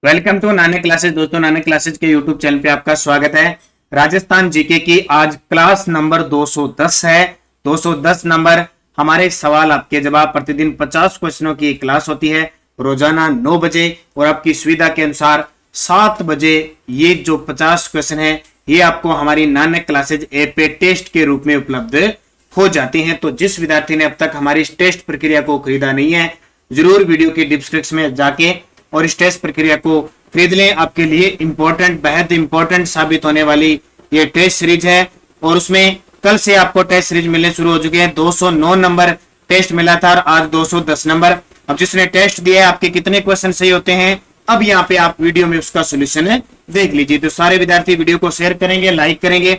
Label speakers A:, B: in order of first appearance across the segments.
A: Welcome to Nanak classes. दोस्तों, Nanak classes के YouTube channel पे आपका स्वागत है। राजस्थान जीके की आज क्लास नंबर 210 है। 210 नंबर हमारे सवाल आपके जवाब प्रतिदिन 50 क्वेश्चनों की क्लास होती है रोजाना 9 बजे, और आपकी सुविधा के अनुसार 7 बजे ये जो 50 क्वेश्चन है ये आपको हमारी नानक क्लासेज ऐप पे टेस्ट के रूप में उपलब्ध हो जाती हैं। तो जिस विद्यार्थी ने अब तक हमारी इस टेस्ट प्रक्रिया को खरीदा नहीं है, जरूर वीडियो के डिस्क्रिप्शन में जाके और इस टेस्ट प्रक्रिया को खरीद लें। आपके लिए इंपॉर्टेंट, बेहद इंपॉर्टेंट साबित होने वाली ये टेस्ट सीरीज है, और उसमें कल से आपको टेस्ट सीरीज मिलने शुरू हो चुके हैं। 209 नंबर टेस्ट मिला था और आज 210 नंबर। अब जिसने टेस्ट दिया है, आपके कितने क्वेश्चन सही होते हैं, अब यहाँ पे आप वीडियो में उसका सोल्यूशन देख लीजिए। तो सारे विद्यार्थी वीडियो को शेयर करेंगे, लाइक करेंगे।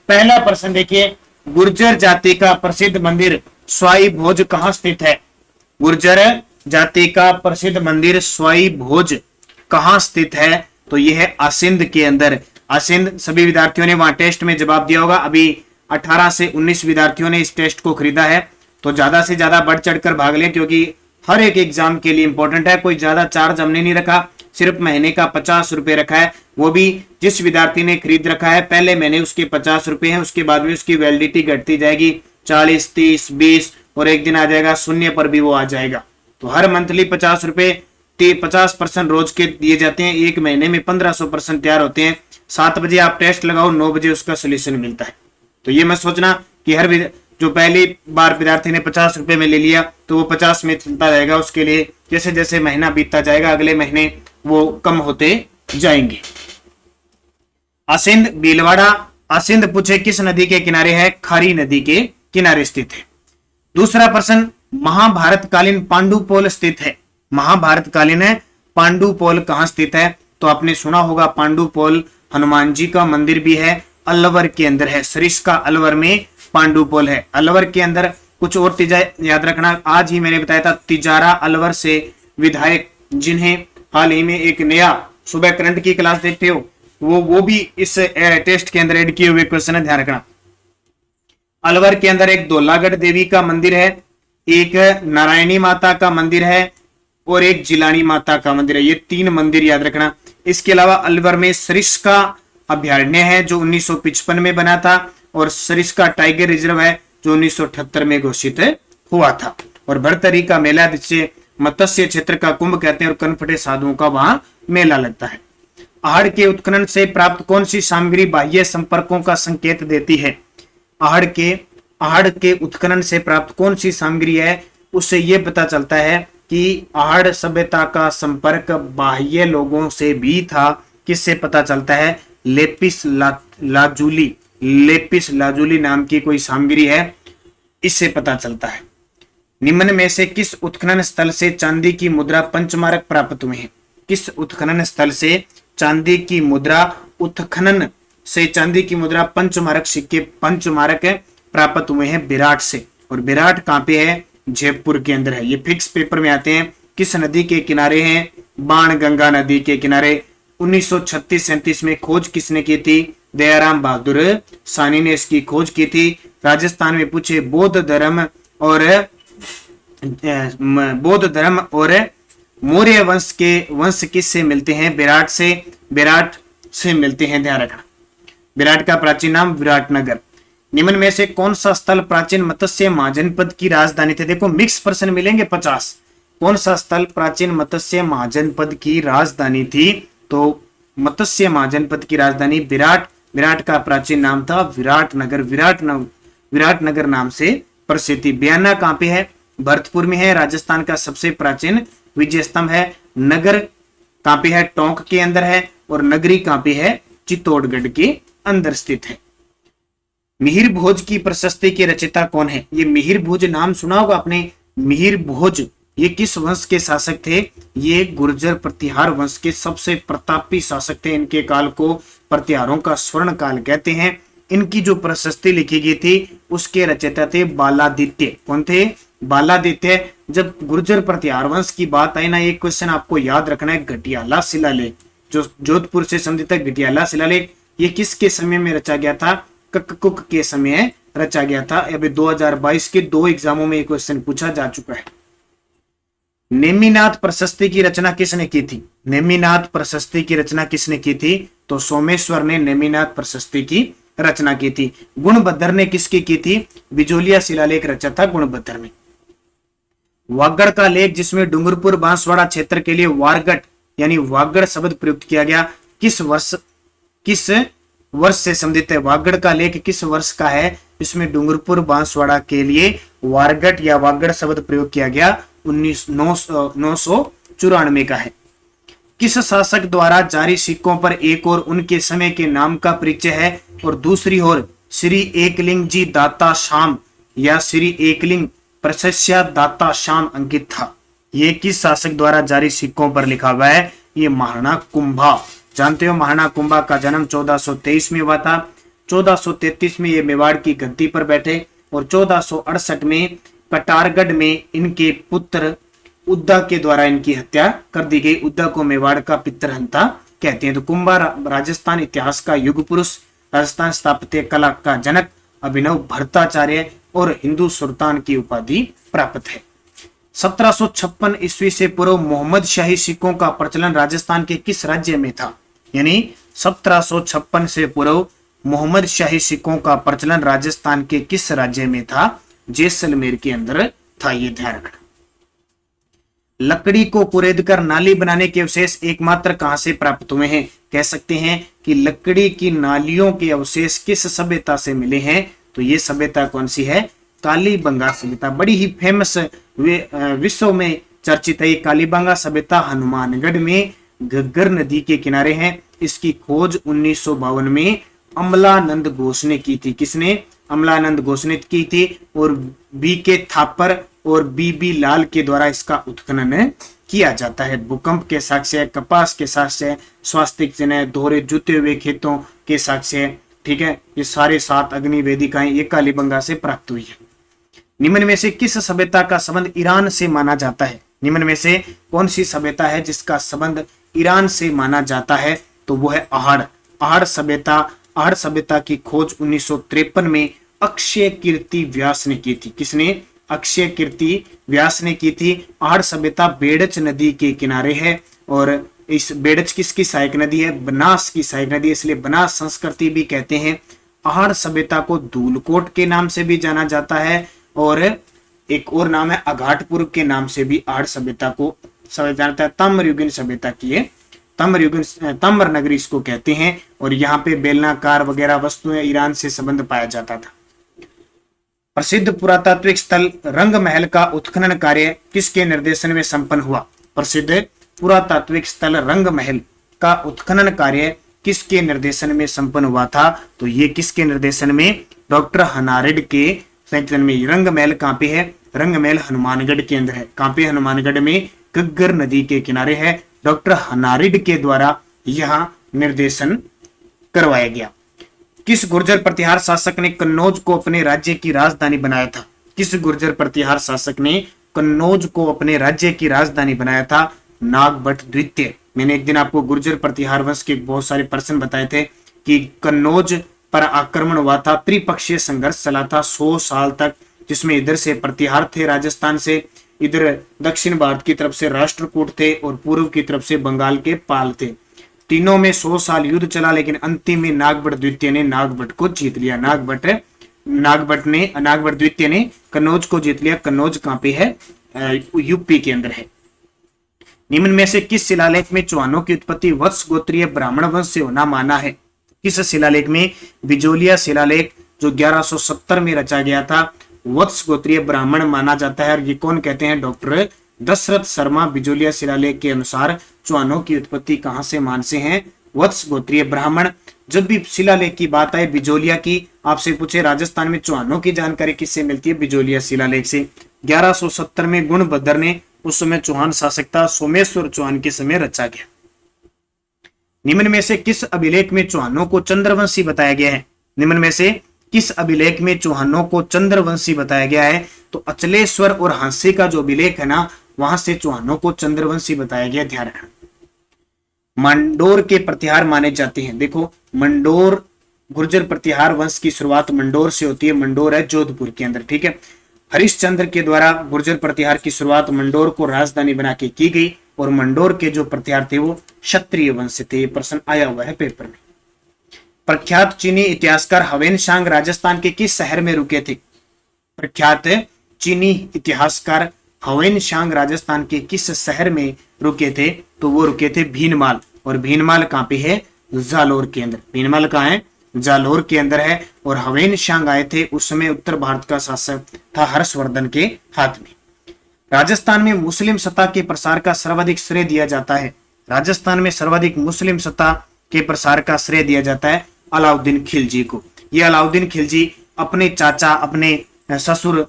A: पहला प्रश्न देखिए, गुर्जर जाति का प्रसिद्ध मंदिर स्वाई भोज कहाँ स्थित है? गुर्जर जाति का प्रसिद्ध मंदिर स्वाई भोज कहाँ स्थित है? तो यह है आसिंद के अंदर। आसिंद, सभी विद्यार्थियों ने वहां टेस्ट में जवाब दिया होगा। अभी 18 से 19 विद्यार्थियों ने इस टेस्ट को खरीदा है, तो ज्यादा से ज्यादा बढ़ चढ़कर भाग लें, क्योंकि हर एक एग्जाम के लिए इंपॉर्टेंट है। कोई ज्यादा चार्ज हमने नहीं रखा, सिर्फ महीने का 50 रुपए रखा है। वो भी जिस विद्यार्थी ने खरीद रखा है पहले महीने उसके 50 रुपए हैं, उसके बाद में उसकी वैलिडिटी घटती जाएगी, 40, 30, 20 और एक दिन आ जाएगा शून्य पर भी वो आ जाएगा। तो हर मंथली 50 रुपए 50% रोज के दिए जाते हैं। एक महीने में 1500% तैयार होते हैं। 7 बजे आप टेस्ट लगाओ, 9 बजे उसका सोल्यूशन मिलता है। तो ये मत सोचना कि हर जो पहली बार विद्यार्थी ने 50 रुपए में ले लिया तो वो 50 में चलता रहेगा। उसके लिए जैसे जैसे महीना बीतता जाएगा अगले महीने वो कम होते जाएंगे। आसिंद भीलवाड़ा। आसिंद पूछे किस नदी के किनारे है? खारी नदी के किनारे स्थित है। दूसरा प्रश्न, महाभारतकालीन पांडुपोल स्थित है। महाभारतकालीन है पांडुपोल कहां स्थित है? तो आपने सुना होगा पांडुपोल हनुमान जी का मंदिर भी है, अलवर के अंदर है। सरिस्का अलवर में पांडुपोल है। अलवर के अंदर कुछ और चीजें याद रखना, आज ही मैंने बताया था तिजारा अलवर से विधायक, जिन्हें हाल ही में एक नया सुबह करंट की क्लास देखते हो, वो भी इस टेस्ट के अंदर एड किए हुए क्वेश्चन है, ध्यान रखना। अलवर के अंदर एक दोलागढ़ देवी का मंदिर है, एक नारायणी माता का मंदिर है और एक जिलानी माता का मंदिर है। ये 3 मंदिर याद रखना। इसके अलावा अलवर में सरिस्का अभ्यारण्य है जो 1955 में बना था, और सरिस्का टाइगर रिजर्व है जो 1978 में घोषित हुआ था। और भरतरी का मेला, जिसे मत्स्य क्षेत्र का कुंभ कहते हैं, और कनफटे साधुओं का वहां मेला लगता है। आहड़ के उत्खनन से प्राप्त कौन सी सामग्री बाह्य संपर्कों का संकेत देती है? आहड़ के उत्खनन से प्राप्त कौन सी सामग्री है, उससे यह पता चलता है कि आहड़ सभ्यता का संपर्क बाह्य लोगों से भी था। किससे पता चलता है? लेपिस लाजुली, लेपिस लाजुली नाम की कोई सामग्री है, इससे पता चलता है। निम्न में से किस उत्खनन स्थल से चांदी की मुद्रा पंचमारक प्राप्त हुए हैं? किस उत्खनन स्थल से चांदी की मुद्रा, उत्खनन से चांदी की मुद्रा पंचमारक सिक्के, पंचमारक प्राप्त हुए हैं? विराट से। और विराट कहां पे है? जयपुर के अंदर है। ये फिक्स पेपर में आते हैं। किस नदी के किनारे हैं? बाण गंगा नदी के किनारे। 1936-37 में खोज किसने की थी? दयाराम बहादुर सानी ने इसकी खोज की थी। राजस्थान में पूछे बौद्ध धर्म और मौर्य वंश किससे मिलते हैं? विराट से। विराट से मिलते हैं, ध्यान रखना। विराट का प्राचीन नाम विराटनगर। निम्न में से कौन सा स्थल प्राचीन मत्स्य महाजनपद की राजधानी थे? देखो मिक्स प्रश्न मिलेंगे 50। कौन सा स्थल प्राचीन मत्स्य महाजनपद की राजधानी थी? तो मत्स्य महाजनपद की राजधानी विराट। विराट का प्राचीन नाम था विराटनगर। विराटनगर नाम से प्रसिद्ध थी। बयाना कहां पे है? भरतपुर में है। राजस्थान का सबसे प्राचीन विजय स्तंभ है। नगर कहां पे है? टोंक के अंदर है। और नगरी कहां पे है? चित्तौड़गढ़ के अंदर स्थित है। मिहिर भोज की प्रशस्ति के रचयिता कौन है? ये मिहिर भोज नाम सुना होगा आपने। मिहिर भोज ये किस वंश के शासक थे? ये गुर्जर प्रतिहार वंश के सबसे प्रतापी शासक थे। इनके काल को प्रतिहारों का स्वर्ण काल कहते हैं। इनकी जो प्रशस्ति लिखी गई थी उसके रचयिता थे बालादित्य। कौन थे? बालादित्य। जब गुर्जर प्रतिहार वंश की बात आई ना, एक क्वेश्चन आपको याद रखना है, घटियाला शिलालेख, जो जोधपुर से संबंधित है। घटियाला शिलालेख ये किसके समय में रचा गया था? कक्कुक के समय रचा गया था। अभी 2022 के 2 एग्जामों में एक क्वेश्चन पूछा जा चुका है। नेमिनाथ प्रशस्ति की रचना किसने की थी? नेमिनाथ प्रशस्ति की रचना किसने की थी? तो सोमेश्वर ने नेमिनाथ प्रशस्ति की रचना की थी। गुणभद्र ने किसकी की थी? बिजोलिया शिलालेख रचा था गुणभद्र ने। वागड़ का लेख जिसमें डूंगरपुर बांसवाड़ा क्षेत्र के लिए वारगट यानी वागड़ शब्द प्रयुक्त किया गया, किस वर्ष से संबंधित है? वागड़ का लेख किस वर्ष का है? इसमें डूंगरपुर बांसवाड़ा के लिए वारगट या वागड़ शब्द प्रयोग किया गया 994 का है। किस शासक द्वारा जारी सिक्कों पर एक और उनके समय के नाम का परिचय है और दूसरी ओर श्री एकलिंग जी दाता श्याम या श्री एकलिंग प्रशस्या दाता श्याम अंकित था? ये किस शासक द्वारा जारी सिक्कों पर लिखा हुआ है? ये महाराणा कुंभा। जानते हो महाराणा कुंभा का जन्म 1423 में हुआ था। 1433 में ये मेवाड़ की गद्दी पर बैठे और 1468 में कटारगढ़ में इनके पुत्र उद्दा के द्वारा इनकी हत्या कर दी गई। उद्दा को मेवाड़ का पितृहंता कहते हैं। तो कुंभा राजस्थान इतिहास का युग पुरुष, राजस्थान स्थापत्य कला का जनक, अभिनव भट्टाचार्य और हिंदू सुल्तान की उपाधि प्राप्त है। 1756 ईस्वी से पूर्व मोहम्मद शाही सिक्कों का प्रचलन राजस्थान के किस राज्य में था? यानी 1756 से पूर्व मोहम्मद शाही सिक्कों का प्रचलन राजस्थान के किस राज्य में था? जैसलमेर के अंदर था। ये ध्यान रखना। लकड़ी को कुरेदकर नाली बनाने के अवशेष एकमात्र कहां से प्राप्त हुए हैं? कह सकते हैं कि लकड़ी की नालियों के अवशेष किस सभ्यता से मिले हैं? तो ये सभ्यता कौन सी है? कालीबंगा सभ्यता। बड़ी ही फेमस विश्व में चर्चित है कालीबंगा सभ्यता। हनुमानगढ़ में घग्गर नदी के किनारे है। इसकी खोज 1952 में अमलानंद घोष ने की थी। किसने? अमलानंद घोष ने की थी और बी के थापर और बी लाल के द्वारा इसका उत्खनन किया जाता है। भूकंप के साक्ष्य, कपास के साक्ष्य, स्वास्तिक चिन्ह, दोहरे जुते हुए खेतों के साक्ष्य, ठीक है, ये सारे 7 अग्नि वेदिकाएं ये कालीबंगा से प्राप्त हुई है। निम्न में से किस सभ्यता का संबंध ईरान से माना जाता है? निम्न में से कौन सी सभ्यता है जिसका संबंध ईरान से माना जाता है? तो वो है आहड़। आहड़ सभ्यता की खोज 1953 में अक्षय कीर्ति व्यास ने की थी। किसने? अक्षय कीर्ति व्यास ने की थी। आहड़ सभ्यता बेड़च नदी के किनारे है और इस बेड़च किसकी सहायक नदी है? बनास की सहायक नदी है, इसलिए बनास संस्कृति भी कहते हैं। आहड़ सभ्यता को धूलकोट के नाम से भी जाना जाता है और एक और नाम है अघाटपुर के नाम से भी आहड़ सभ्यता को जाता है। ताम्रयुगीन सभ्यता की है, ताम्र नगरी इसको कहते हैं और यहाँ पे बेलनाकार वगैरह वस्तुएं ईरान से संबंध पाया जाता था। प्रसिद्ध पुरातात्विक स्थल रंग महल का उत्खनन कार्य किसके निर्देशन में संपन्न हुआ? प्रसिद्ध पुरातात्विक स्थल रंग महल का उत्खनन कार्य किसके निर्देशन में संपन्न हुआ था? तो ये किसके निर्देशन में? डॉक्टर हनारेड के संचालन में। रंग महल कहाँ पे है? रंग महल हनुमानगढ़ के अंदर है। कहाँ पे? हनुमानगढ़ में घग्गर नदी के किनारे है। डॉक्टर हनारेड के द्वारा यहाँ निर्देशन करवाया गया। किस गुर्जर प्रतिहार शासक ने कन्नौज को अपने राज्य की राजधानी बनाया था? किस गुर्जर प्रतिहार शासक ने कन्नौज को अपने राज्य की राजधानी बनाया था? नागभट्ट द्वितीय। मैंने एक दिन आपको गुर्जर प्रतिहार वंश के बहुत सारे प्रश्न बताए थे कि कन्नौज पर आक्रमण हुआ था, त्रिपक्षीय संघर्ष चला था 100 साल तक, जिसमें इधर से प्रतिहार थे राजस्थान से, इधर दक्षिण भारत की तरफ से राष्ट्रकूट थे और पूर्व की तरफ से बंगाल के पाल थे। तीनों में 100 साल युद्ध चला, लेकिन अंतिम में नागभट्ट द्वितीय ने नागभट्ट को जीत लिया। नागभट्ट द्वितीय ने कन्नौज को जीत लिया। कन्नौज कहाँ पे है? यूपी के अंदर है। निम्न में से किस शिलालेख में चौहानों की उत्पत्ति वत्स गोत्रीय ब्राह्मण वंश से होना माना है? किस शिलालेख में? बिजोलिया शिलालेख जो 1170 में रचा गया था, वत्स गोत्रीय ब्राह्मण माना जाता है। और ये कौन कहते हैं? डॉक्टर दशरथ शर्मा। बिजोलिया शिलालेख के अनुसार चौहानों की उत्पत्ति कहां से मानते हैं? वत्स गोत्रीय ब्राह्मण। जब भी शिलालेख की बात आए बिजोलिया की, आपसे पूछे राजस्थान में चौहानों की जानकारी किससे मिलती है? बिजोलिया शिलालेख से। 1170 में गुणभद्र ने, उस समय चौहान शासक था, सोमेश्वर चौहान के समय रचा गया। निम्न में से किस अभिलेख में चौहानों को चंद्रवंशी बताया गया है? निम्न में से किस अभिलेख में चौहानों को चंद्रवंशी बताया गया है? तो अचलेश्वर और हांसी का जो अभिलेख है ना, वहां से चौहानों को चंद्रवंशी बताया गया। ध्यान रखना। मंडोर के प्रतिहार माने जाते हैं। देखो, मंडोर गुर्जर प्रतिहार वंश की शुरुआत मंडोर से होती है। मंडोर है जोधपुर के अंदर, ठीक है। हरिश्चंद्र के द्वारा गुर्जर प्रतिहार की शुरुआत मंडोर को राजधानी बना के की गई और मंडोर के जो प्रतिहार थे वो क्षत्रिय वंश थे। ये प्रश्न आया हुआ है पेपर में। प्रख्यात चीनी इतिहासकार हवेनसांग राजस्थान के किस शहर में रुके थे? प्रख्यात चीनी इतिहासकार हवेनसांग राजस्थान के किस शहर में रुके थे? तो वो रुके थे भीनमाल। और भीनमाल कहाँ पे है? जालोर के अंदर। भीनमाल कहाँ है? जालोर के अंदर है। और हवेनसांग आए थे उस समय उत्तर भारत का शासक था हर्षवर्धन के हाथ में। राजस्थान में मुस्लिम सत्ता के प्रसार का सर्वाधिक श्रेय दिया जाता है। राजस्थान में सर्वाधिक मुस्लिम सत्ता के प्रसार का श्रेय दिया जाता है अलाउद्दीन खिलजी को। ये अलाउद्दीन खिलजी अपने चाचा, अपने ससुर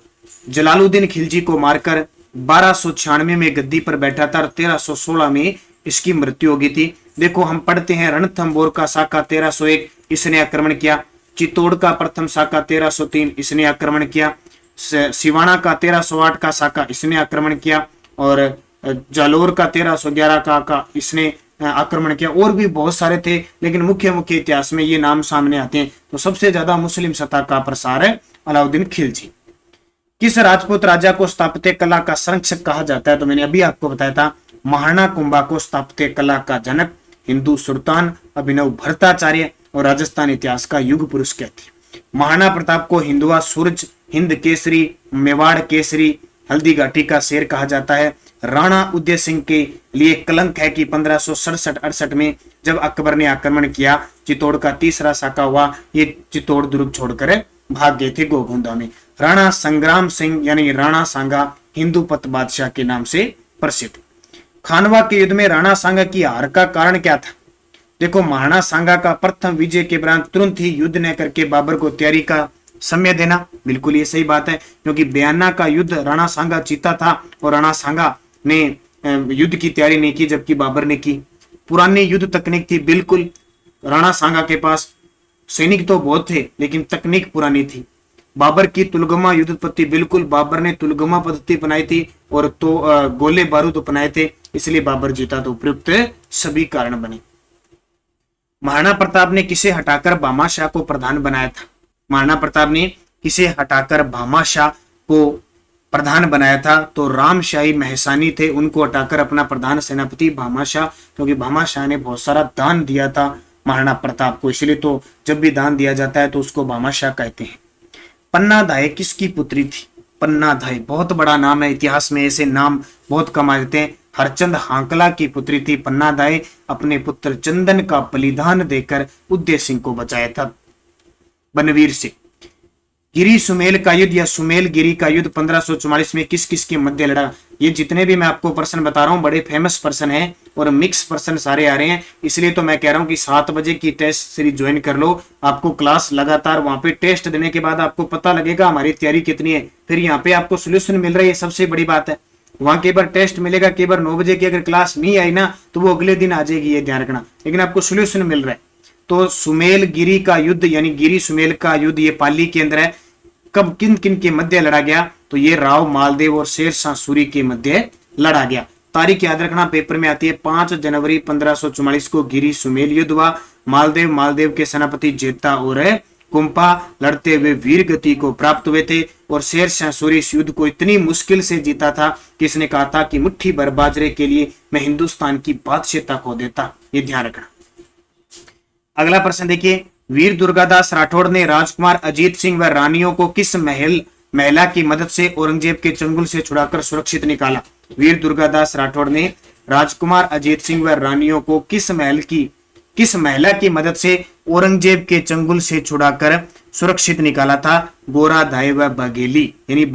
A: जलालुद्दीन खिलजी को मारकर 1296 में गद्दी पर बैठा था और 1316 में इसकी मृत्यु हो गई थी। देखो हम पढ़ते हैं रणथंबोर का साका 1301 इसने आक्रमण किया, चित्तौड़ का प्रथम साका 1303 इसने आक्रमण किया, सिवाना का 1308 का साका इसने आक्रमण किया और जालोर का 1311 का इसने आक्रमण किया। और भी बहुत सारे थे लेकिन मुख्य मुख्य इतिहास में ये नाम सामने आते हैं। तो सबसे ज्यादा मुस्लिम सत्ता का प्रसार है अलाउद्दीन खिलजी। किस राजपूत राजा को स्थापत्य कला का संरक्षक कहा जाता है? तो मैंने अभी आपको बताया था महाना कुंभा को स्थापत्य कला का जनक, हिंदू सुल्तान अभिनव भट्टाचार्य और राजस्थान इतिहास का युग पुरुष कहते हैं। महाराणा प्रताप को हिंदुआ सूरज, हिंद केसरी, मेवाड़ केसरी, हल्दी घाटी का शेर कहा जाता है। राणा उदय सिंह के लिए कलंक है कि 1567-68 में जब अकबर ने आक्रमण किया, चित्तौड़ का तीसरा साका हुआ, ये चित्तौड़ दुर्ग छोड़कर भाग गए थे गोगुंदा में। राणा संग्राम सिंह यानी राणा सांगा हिंदूपत बादशाह के नाम से प्रसिद्ध। खानवा के युद्ध में राणा सांगा की हार का कारण क्या था? देखो महाराणा सांगा का प्रथम विजय के उपरांत तुरंत ही युद्ध न करके बाबर को तैयारी का समय देना, बिल्कुल ये सही बात है क्योंकि बयाना का युद्ध राणा सांगा जीता था और राणा सांगा ने युद्ध की तैयारी नहीं की जबकि बाबर ने की। पुरानी युद्ध तकनीक थी बिल्कुल, राणा सांगा के पास सैनिक तो बहुत थे लेकिन तकनीक पुरानी थी। बाबर की तुलगमा युद्ध पद्धति बिल्कुल, बाबर ने तुलगमा पद्धति अपनाई थी और तो गोले बारूद अपनाए थे, इसलिए बाबर जीता। तो उपयुक्त सभी कारण बने। महाराणा प्रताप ने किसे हटाकर भामाशाह को प्रधान बनाया था? महाराणा प्रताप ने किसे हटाकर भामाशाह को प्रधान बनाया था? तो रामशाही महसानी थे, उनको हटाकर अपना प्रधान सेनापति भामाशाह, क्योंकि भामाशाह ने बहुत सारा दान दिया था महाराणा प्रताप को, इसलिए तो जब भी दान दिया जाता है तो उसको भामाशाह कहते हैं। पन्नाधाय किसकी पुत्री थी? पन्नाधाय बहुत बड़ा नाम है, इतिहास में ऐसे नाम बहुत कम आ जाते हैं। हरचंद हांकला की पुत्री थी पन्नाधाय, अपने पुत्र चंदन का बलिदान देकर उदय सिंह को बचाया था बनवीर से। गिरी सुमेल का युद्ध या सुमेल गिरी का युद्ध 1544 में किस किस के मध्य लड़ा? ये जितने भी मैं आपको प्रश्न बता रहा हूँ बड़े फेमस प्रश्न हैं और मिक्स प्रश्न सारे आ रहे हैं, इसलिए तो मैं कह रहा हूँ कि 7 बजे की टेस्ट सीरीज ज्वाइन कर लो। आपको क्लास लगातार वहां पे टेस्ट देने के बाद आपको पता लगेगा हमारी तैयारी कितनी है, फिर यहाँ पे आपको सोल्यूशन मिल रहा है, सबसे बड़ी बात है। वहां कई बार टेस्ट मिलेगा, कई बार 9 बजे की अगर क्लास नहीं आई ना तो वो अगले दिन आ जाएगी, ये ध्यान रखना, लेकिन आपको सोल्यूशन मिल रहा है। तो सुमेल गिरी का युद्ध यानी गिरी सुमेल का युद्ध ये पाली के अंदर है। कब किन किन के मध्य लड़ा गया? तो ये राव मालदेव और शेरशाह सूरी के मध्य लड़ा गया। तारीख याद रखना, पेपर में आती है 5 जनवरी 1544 को गिरी सुमेल युद्ध हुआ। मालदेव के सेनापति जेता और कुंपा लड़ते हुए वीर गति को प्राप्त हुए थे और शेरशाह सूरी इस युद्ध को इतनी मुश्किल से जीता था कि इसने कहा था कि मुट्ठी भर बाजरे के लिए मैं हिंदुस्तान की बादशाहता खो देता, ये ध्यान रखना। अगला प्रश्न देखिए, वीर दुर्गादास राठौड़ ने राजकुमार अजीत सिंह व रानियों को किस महिला की मदद से औरंगजेब के चंगुल से छुड़ाकर सुरक्षित निकाला? वीर दुर्गादास राठौड़ ने राजकुमार अजीत सिंह व रानियों को किस महिला की मदद से औरंगजेब के चंगुल से छुड़ाकर सुरक्षित निकाला था? गोरादाई व बाघेली, यानी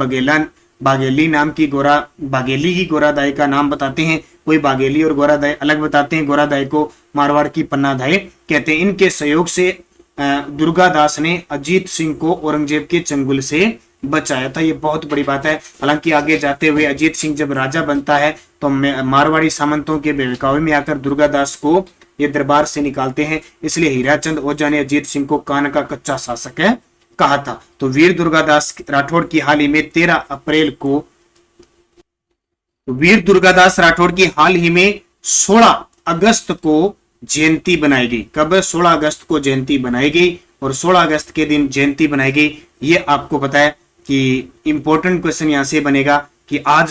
A: बाघेली नाम की बाघेली ही गोरादाई का नाम बताते हैं, कोई बाघेली और गोरादाई अलग बताते हैं। गोरादाई को मारवाड़ की पन्नाधाय कहते हैं। इनके सहयोग से दुर्गादास ने अजीत सिंह को औरंगजेब के चंगुल से बचाया था, ये बहुत बड़ी बात है। हालांकि आगे जाते हुए अजीत सिंह जब राजा बनता है तो मारवाड़ी सामंतों के बहकावे में आकर दुर्गादास को ये दरबार से निकालते हैं, इसलिए हीराचंद ओझा ने अजीत सिंह को कान का कच्चा शासक है कहा था। तो वीर दुर्गादास राठौड़ की हाल ही में 13 अप्रैल को वीर दुर्गादास राठौड़ की हाल ही में 16 अगस्त को जयंती बनाई गई। कब? 16 अगस्त को जयंती बनाई गई और 16 अगस्त के दिन जयंती बनाई गई, ये आपको पता है। कि इंपॉर्टेंट क्वेश्चन यहां से बनेगा कि आज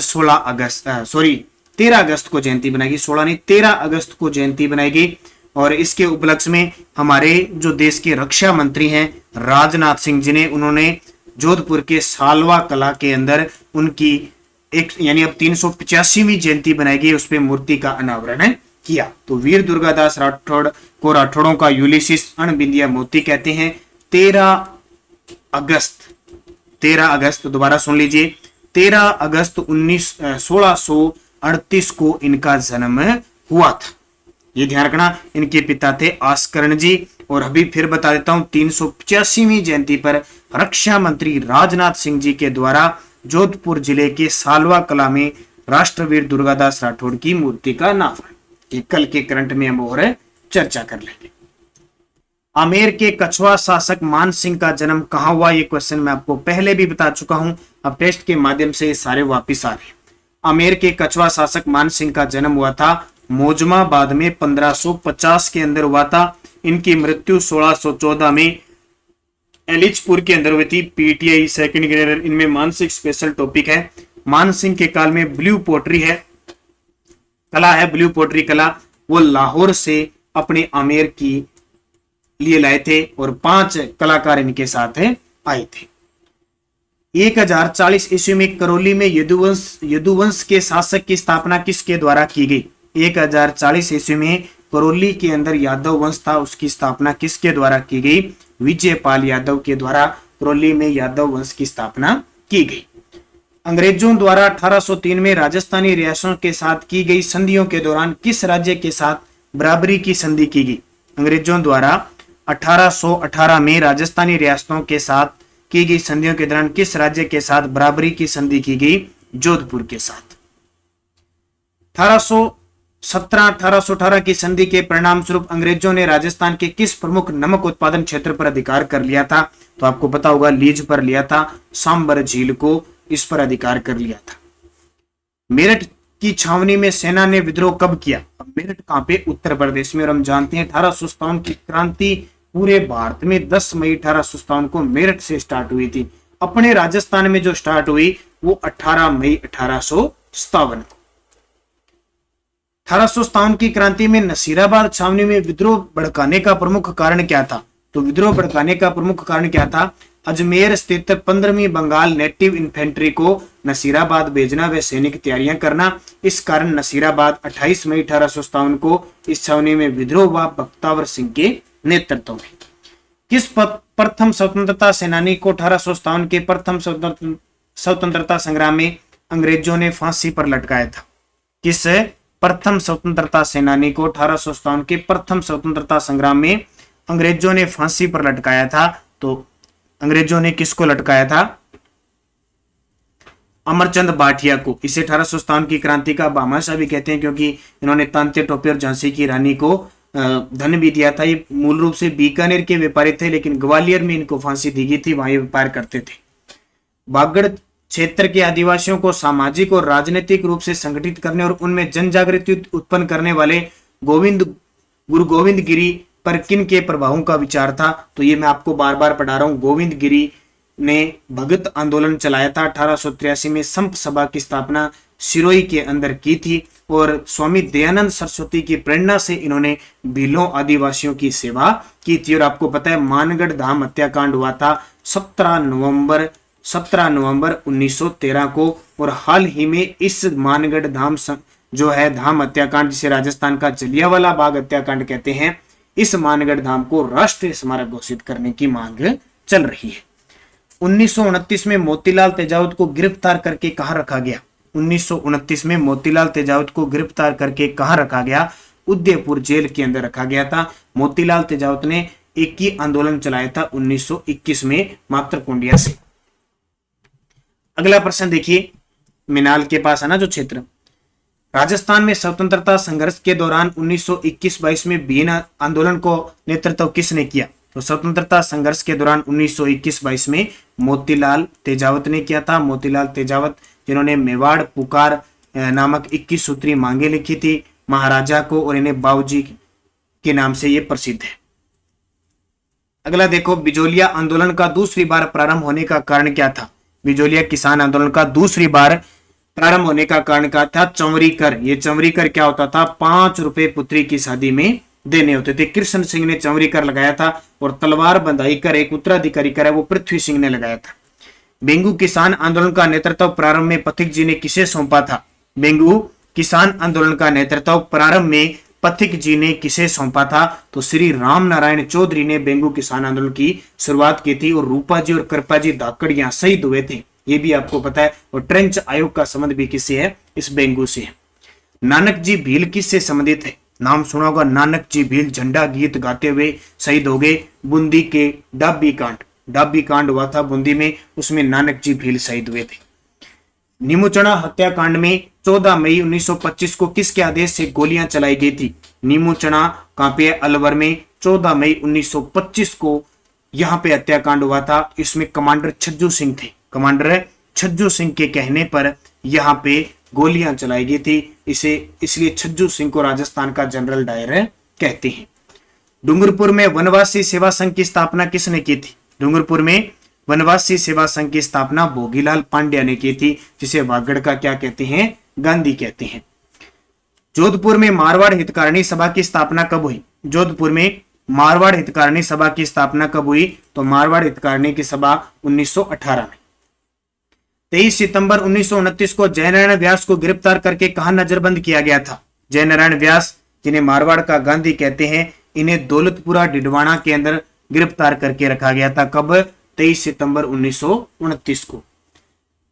A: 13 अगस्त को जयंती बनाएगी, 16 नहीं 13 अगस्त को जयंती बनाएगी। और इसके उपलक्ष्य में हमारे जो देश के रक्षा मंत्री हैं राजनाथ सिंह जी ने, उन्होंने जोधपुर के सालवा कला के अंदर उनकी एक यानी अब 385वीं जयंती बनाएगी, उस पर मूर्ति का अनावरण किया। तो वीर दुर्गादास राठौड़ को राठौड़ों का यूलिसिस अणबिंदिया मोती कहते हैं। 13 अगस्त दोबारा सुन लीजिए, 13 अगस्त 1638 को इनका जन्म हुआ था। ये ध्यान रखना, इनके पिता थे आस्करण जी। और अभी फिर बता देता हूं, 385वीं जयंती पर रक्षा मंत्री राजनाथ सिंह जी के द्वारा जोधपुर जिले के सालवा कला में राष्ट्रवीर दुर्गादास राठौड़ की मूर्ति का अनावरण। ये कल के करंट में हम और चर्चा कर लेंगे। आमेर के कछवा शासक मान सिंह का जन्म कहां हुआ? ये क्वेश्चन मैं आपको पहले भी बता चुका हूं, अब टेस्ट के माध्यम से ये सारे वापिस आ रहे। आमेर के कछवा शासक मान सिंह का जन्म हुआ था मोजमाबाद में 1550 के अंदर हुआ था। इनकी मृत्यु 1614 में एलिचपुर के अंदर हुई थी। पीटीआई सेकंड ग्रेडर इनमें मानसिक स्पेशल टॉपिक है। मान सिंह के काल में ब्लू पोट्री कला है, ब्लू पोट्री कला वो लाहौर से अपने आमेर की लिए लाए थे और 5 कलाकार इनके साथ आए थे। 1040 ईस्वी में करौली में यदुवंश के शासक की स्थापना किसके द्वारा की गई? 1040 ईस्वी में करौली के अंदर यादव वंश था, उसकी स्थापना किसके द्वारा की गई? विजयपाल यादव के द्वारा करौली में यादव वंश की स्थापना की गई। अंग्रेजों द्वारा 1803 में राजस्थानी रियासतों के साथ की गई संधियों के दौरान किस राज्य के साथ बराबरी की संधि की गई? अंग्रेजों द्वारा 1818 में राजस्थानी रियासतों के साथ की गई संधियों के दौरान किस राज्य के साथ बराबरी की संधि की गई? जोधपुर के साथ। 1817-1818 की संधि के परिणाम स्वरूप अंग्रेजों ने राजस्थान के किस प्रमुख नमक उत्पादन क्षेत्र पर अधिकार कर लिया था? तो आपको पता होगा लीज पर लिया था, सांबर झील को इस पर अधिकार कर लिया था। मेरठ की छावनी में सेना ने विद्रोह कब किया? मेरठ कहां पे? उत्तर प्रदेश में। और हम जानते हैं 1857 की क्रांति पूरे भारत में 10 मई 1857 को मेरठ से स्टार्ट हुई थी। अपने राजस्थान में जो स्टार्ट हुई वो 18 मई 1857। 1857 की क्रांति में नसीराबाद छावनी में विद्रोह भड़काने का प्रमुख कारण क्या था? तो विद्रोह भड़काने का प्रमुख कारण क्या था? अजमेर स्थित 15वीं बंगाल नेटिव इन्फेंट्री को नसीराबाद भेजना व सैनिक तैयारियां करना। इस कारण नसीराबाद 28 मई 1857 को इस छावनी में विद्रोह हुआ बख्तावर सिंह के नेतृत्व में। किस प्रथम स्वतंत्रता सेनानी को 1857 के प्रथम स्वतंत्रता संग्राम में अंग्रेजों ने फांसी पर लटकाया था? किस प्रथम स्वतंत्रता सेनानी को 1857 के प्रथम स्वतंत्रता संग्राम में अंग्रेजों ने फांसी पर लटकाया था? तो अंग्रेजों ने किसको लटकाया था? अमरचंद भाटिया को। इसे 1857 की क्रांति का भामाशाह भी कहते हैं क्योंकि इन्होंने तांत्या टोपे और झांसी की रानी को धन भी दिया था। ये मूल रूप से बीकानेर के व्यापारी थे, लेकिन ग्वालियर में इनको फांसी दी गई थी, वहां ये व्यापार करते थे। बागड़ क्षेत्र के आदिवासियों को सामाजिक और राजनीतिक रूप से संगठित करने और उनमें जन जागृति उत्पन्न करने वाले गुरु गोविंद गिरी पर किन के प्रभावों का विचार था? तो ये मैं आपको बार बार पढ़ा रहा हूं। गोविंद गिरी ने भगत आंदोलन चलाया था। 1883 में संप सभा की स्थापना सिरोही के अंदर की थी और स्वामी दयानंद सरस्वती की प्रेरणा से इन्होंने भीलों आदिवासियों की सेवा की थी। और आपको पता है मानगढ़ धाम हत्याकांड हुआ था 17 नवंबर 1913 को। और हाल ही में इस मानगढ़ धाम जो है धाम हत्याकांड, जिसे राजस्थान का जलियांवाला बाग हत्याकांड कहते हैं, इस मानगढ़ धाम को राष्ट्रीय स्मारक घोषित करने की मांग चल रही है। 1929 में मोतीलाल तेजावत को गिरफ्तार करके कहां रखा गया? 1929 में मोतीलाल तेजावत को गिरफ्तार करके कहां रखा गया? उदयपुर जेल के अंदर रखा गया था। मोतीलाल तेजावत ने एक ही आंदोलन चलाया था 1921 में मातरकुंडिया से। अगला प्रश्न देखिए, मिनाल के पास है ना जो क्षेत्र, राजस्थान में स्वतंत्रता संघर्ष के दौरान 1921-22 में भील आंदोलन को नेतृत्व किसने किया? तो स्वतंत्रता संघर्ष के दौरान 1921-22 में मोतीलाल तेजावत ने किया था। मोतीलाल तेजावत जिन्होंने मेवाड़ पुकार नामक 21 सूत्री मांगे लिखी थी महाराजा को और इन्हें बाबूजी के नाम से ये प्रसिद्ध है। अगला देखो, बिजोलिया आंदोलन का दूसरी बार प्रारंभ होने का कारण क्या था? बिजोलिया किसान आंदोलन का दूसरी बार प्रारंभ होने का कारण क्या था? चंवरी कर। ये चंवरी कर क्या होता था? 5 रुपए पुत्री की शादी में देने होते थे। कृष्ण सिंह ने चंवरी कर लगाया था और तलवार बंधाई कर एक उत्तराधिकारी कर है वो पृथ्वी सिंह ने लगाया था। बेंगू किसान आंदोलन का नेतृत्व प्रारंभ में पथिक जी ने किसे सौंपा था? बेंगू किसान आंदोलन का नेतृत्व प्रारंभ में पथिक जी ने किसे सौंपा था? तो श्री राम नारायण चौधरी ने बेंगू किसान आंदोलन की शुरुआत की थी और रूपा जी और कृपा जी धाकड़ यहाँ शहीद हुए थे, ये भी आपको पता है। और ट्रेंच आयोग का संबंध भी किससे है? इस बेंगू से है। नानक जी भील किससे संबंधित है? नाम सुना होगा, नानक जी भील झंडा गीत गाते हुए शहीद हो गए बूंदी के डाबी कांड। डाबी कांड हुआ था बूंदी में, उसमें नानक जी भील शहीद हुए थे। नीमूचना हत्याकांड में 14 मई 1925 को किसके आदेश से गोलियां चलाई गई थी? नीमूचना कहां पे? अलवर में 14 मई 1925 को यहां पे हत्याकांड हुआ था। इसमें कमांडर छज्जू सिंह थे। कमांडर छज्जू सिंह के कहने पर यहां पे गोलियां चलाई गई थी। इसे इसलिए छज्जू सिंह को राजस्थान का जनरल डायर कहते हैं। डूंगरपुर में वनवासी सेवा संघ की स्थापना किसने की थी? डूंगरपुर में वनवासी सेवा संघ की स्थापना भोगीलाल पांड्या ने की थी, जिसे वागड़ का क्या कहते हैं? गांधी कहते हैं। जोधपुर में मारवाड़ हितकारिणी सभा की स्थापना कब हुई? जोधपुर में मारवाड़ हितकारिणी सभा की स्थापना कब हुई? तो मारवाड़ हितकारिणी की सभा 1918 में। 23 सितंबर 1929 को जयनारायण व्यास को गिरफ्तार करके कहां नजरबंद किया गया था? जयनारायण व्यास, जिन्हें मारवाड़ का गांधी कहते हैं, इन्हें दौलतपुरा डिडवाना के अंदर गिरफ्तार करके रखा गया था। कब? 23 सितंबर 1929 को।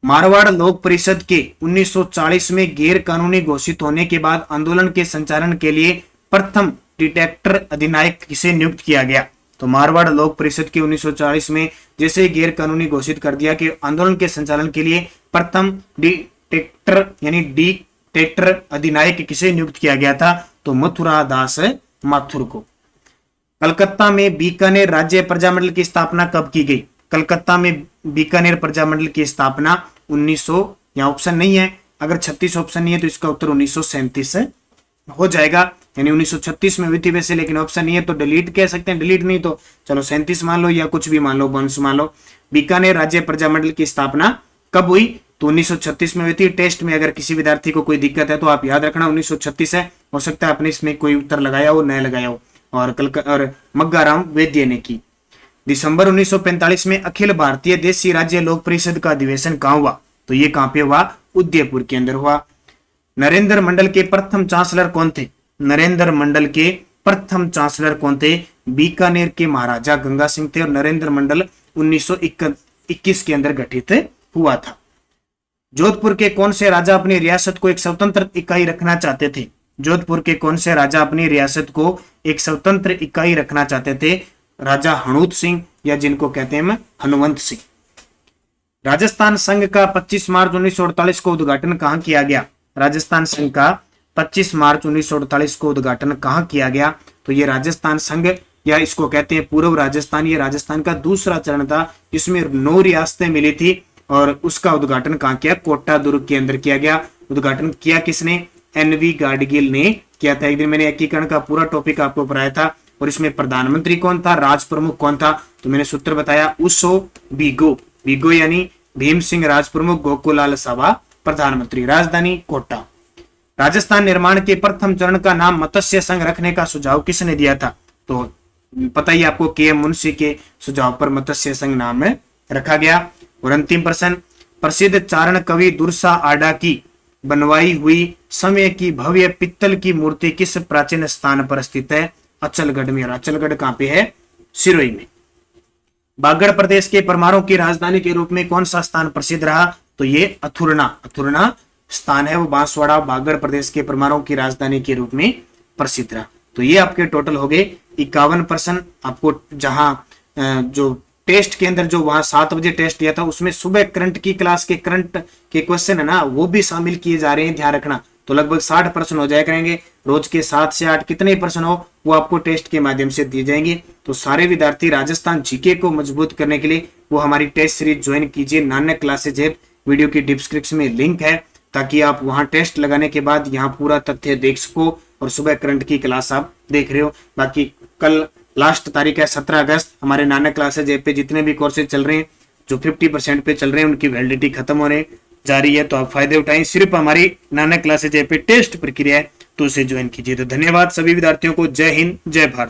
A: मारवाड़ लोक परिषद के 1940 में गैर कानूनी घोषित होने के बाद आंदोलन के संचालन के लिए प्रथम डिटेक्टर अधिनायक किसे नियुक्त किया गया? तो मारवाड़ लोक परिषद के 1940 में जैसे ही गैर कानूनी घोषित कर दिया कि आंदोलन के संचालन के लिए प्रथम डिटेक्टर यानी डिटेक्टर अधिनायक किसे नियुक्त किया गया था? तो मथुरा दास माथुर को। कलकत्ता में बीकानेर राज्य प्रजामंडल की स्थापना कब की गई? कलकत्ता में बीकानेर प्रजामंडल की स्थापना 1900, यहाँ ऑप्शन नहीं है, अगर 36 ऑप्शन नहीं है तो इसका उत्तर 1937 हो जाएगा, यानी 1936 में हुई थी वैसे, लेकिन ऑप्शन नहीं है तो डिलीट कह सकते हैं, डिलीट नहीं तो चलो 37 मान लो या कुछ भी मान लो, बोनस मान लो। बीकानेर राज्य प्रजामंडल की स्थापना कब हुई? तो 1936 में हुई थी। टेस्ट में अगर किसी विद्यार्थी को कोई दिक्कत है तो आप याद रखना 1936 है, हो सकता है आपने इसमें कोई उत्तर लगाया हो, न लगाया हो। और मग्गाराम वैद्य ने की। दिसंबर 1945 में अखिल भारतीय देशी राज्य लोक परिषद का अधिवेशन कहां हुआ? तो ये कहां पे हुआ? उदयपुर के अंदर हुआ। नरेंद्र मंडल के प्रथम चांसलर कौन थे? नरेंद्र मंडल के प्रथम चांसलर कौन थे? बीकानेर के महाराजा गंगा सिंह थे और नरेंद्र मंडल 1921 के अंदर गठित हुआ था। जोधपुर के कौन से राजा अपनी रियासत को एक स्वतंत्र इकाई रखना चाहते थे? जोधपुर के कौन से राजा अपनी रियासत को एक स्वतंत्र इकाई रखना चाहते थे? राजा हणूत सिंह, या जिनको कहते हैं हनुमंत सिंह। राजस्थान संघ का 25 मार्च 1948 को उद्घाटन कहां किया गया? राजस्थान संघ का 25 मार्च 1948 को उद्घाटन कहां किया गया? तो ये राजस्थान संघ, या इसको कहते हैं पूर्व राजस्थान, ये राजस्थान का दूसरा चरण था जिसमें 9 रियासतें मिली थी और उसका उद्घाटन कहां किया? कोटा दुर्ग के अंदर किया गया। उद्घाटन किया किसने? एनवी गाडगिल ने किया था। एक दिन मैंने एकीकरण का पूरा टॉपिक आपको पढ़ाया था और इसमें प्रधानमंत्री कौन था, राज प्रमुख कौन था, तो मैंने सूत्र बताया उसो बीगो। बीगो यानी भीम सिंह राज प्रमुख, गोकुलाल सावा प्रधानमंत्री। राजधानी कोटा। राजस्थान निर्माण के प्रथम चरण का नाम मत्स्य संघ रखने का सुझाव किसने दिया था? तो पता ही आपको के.एम. मुंशी के सुझाव पर मत्स्य संघ नाम में रखा गया। और अंतिम प्रश्न, प्रसिद्ध चारण कवि दुर्सा आडा की बनवाई हुई समय की भव्य पित्तल की मूर्ति किस प्राचीन स्थान पर स्थित है? अचलगढ़ में। अचलगढ़ कहां पे है? सिरोही में। बागड़ प्रदेश के परमारों की राजधानी के रूप में कौन सा स्थान प्रसिद्ध रहा? तो ये अथुरना। अथुरना स्थान है वो बांसवाड़ा बागड़ प्रदेश के परमारों की राजधानी के रूप में प्रसिद्ध रहा। तो ये आपके टोटल हो गए 51 प्रश्न। आपको जहां जो टेस्ट के अंदर जो वहां 7 बजे टेस्ट दिया था उसमें सुबह करंट की क्लास के करंट के क्वेश्चन है ना, वो भी शामिल किए जा रहे हैं, ध्यान रखना। तो लगभग 60 प्रश्न हो जाया करेंगे। रोज के 7 से 8 कितने प्रश्न हो वो आपको टेस्ट के माध्यम से दिए जाएंगे। तो सारे विद्यार्थी राजस्थान जीके को मजबूत करने के लिए वो हमारी टेस्ट सीरीज ज्वाइन कीजिए। नानक क्लासेज ऐप, वीडियो की डिस्क्रिप्शन में लिंक है, ताकि आप वहां टेस्ट लगाने के बाद यहाँ पूरा तथ्य देख सको और सुबह करंट की क्लास आप देख रहे हो। बाकी कल लास्ट तारीख है 17 अगस्त। हमारे नानक क्लासेज ऐप पे जितने भी कोर्सेज चल रहे हैं जो 50% पे चल रहे हैं उनकी वैलिडिटी खत्म होने जा रही है, तो आप फायदे उठाएं। सिर्फ हमारी नानक क्लासेज ऐप पे टेस्ट प्रक्रिया है, तो उसे ज्वाइन कीजिए। तो धन्यवाद सभी विद्यार्थियों को। जय हिंद, जय भारत।